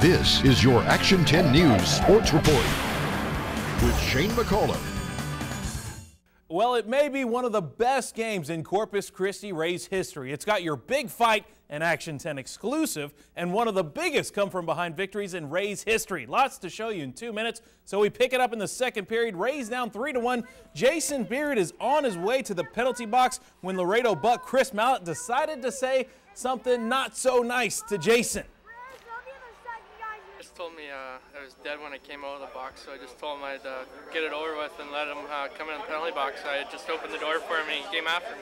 This is your Action 10 News Sports Report with Shane McAuliffe. Well, it may be one of the best games in Corpus Christi Ray's history. It's got your big fight, an Action 10 exclusive, and one of the biggest come-from-behind victories in Ray's history. Lots to show you in 2 minutes, so we pick it up in the second period. Ray's down 3-1. Jason Beard is on his way to the penalty box when Laredo Buck Chris Mallett decided to say something not so nice to Jason. Just told me I was dead when I came out of the box, so I just told him I'd get it over with and let him come in the penalty box. So I just opened the door for him and he came after me.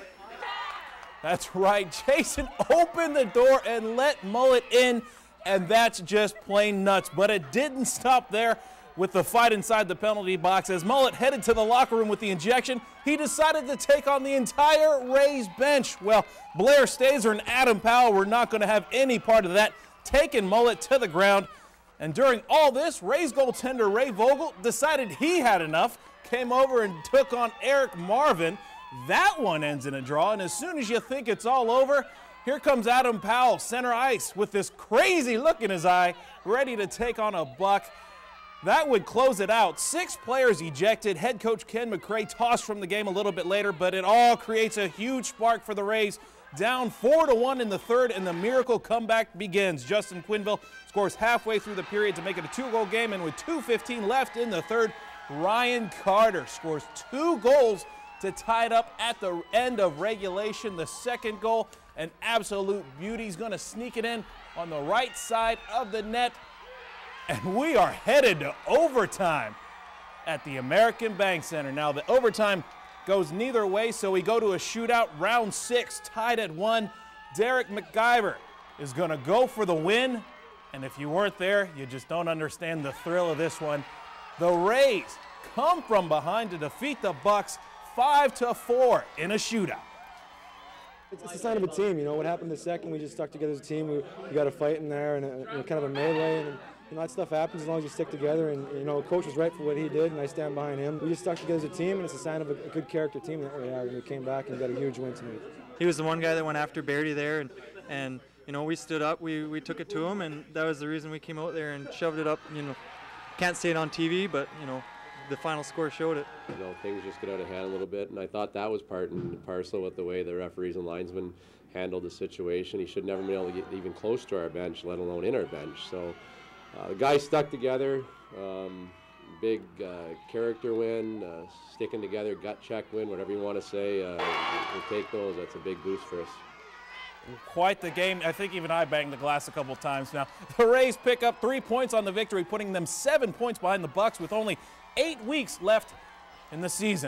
That's right, Jason opened the door and let Mullet in, and that's just plain nuts. But it didn't stop there with the fight inside the penalty box. As Mullet headed to the locker room with the injection, he decided to take on the entire Ray's bench. Well, Blair Stazer and Adam Powell were not going to have any part of that, taking Mullet to the ground. And during all this, Ray's goaltender Ray Vogel decided he had enough, came over and took on Eric Marvin. That one ends in a draw, and as soon as you think it's all over, here comes Adam Powell, center ice, with this crazy look in his eye, ready to take on a Buck. That would close it out. 6 players ejected. Head coach Ken McCray tossed from the game a little bit later, but it all creates a huge spark for the Rays. Down 4-1 in the third, and the miracle comeback begins. Justin Quinville scores halfway through the period to make it a 2-goal game, and with 2:15 left in the third, Ryan Carter scores 2 goals to tie it up at the end of regulation. The second goal, an absolute beauty. He's going to sneak it in on the right side of the net, and we are headed to overtime at the American Bank Center. Now, the overtime goes neither way, so we go to a shootout. Round 6, tied at 1. Derek McIver is going to go for the win, and if you weren't there, you just don't understand the thrill of this one. The Rays come from behind to defeat the Bucks 5-4 in a shootout. It's a sign of a team. You know, what happened the second, we just stuck together as a team. We got a fight in there and kind of a melee. And, you know, that stuff happens as long as you stick together, and, you know, coach was right for what he did, and I stand behind him. We just stuck together as a team, and it's a sign of a good character team that we are, and we came back and got a huge win tonight. He was the one guy that went after Beardy there, and you know, we stood up, we took it to him, and that was the reason we came out there and shoved it up. You know, can't see it on TV, but, you know, the final score showed it. You know, things just got out of hand a little bit, and I thought that was part and parcel with the way the referees and linesmen handled the situation. He should never be able to get even close to our bench, let alone in our bench. So the guys stuck together. Big character win, sticking together, gut check win, whatever you want to say. We'll take those. That's a big boost for us. Quite the game. I think even I banged the glass a couple times now. The Rays pick up 3 points on the victory, putting them 7 points behind the Bucks with only 8 weeks left in the season.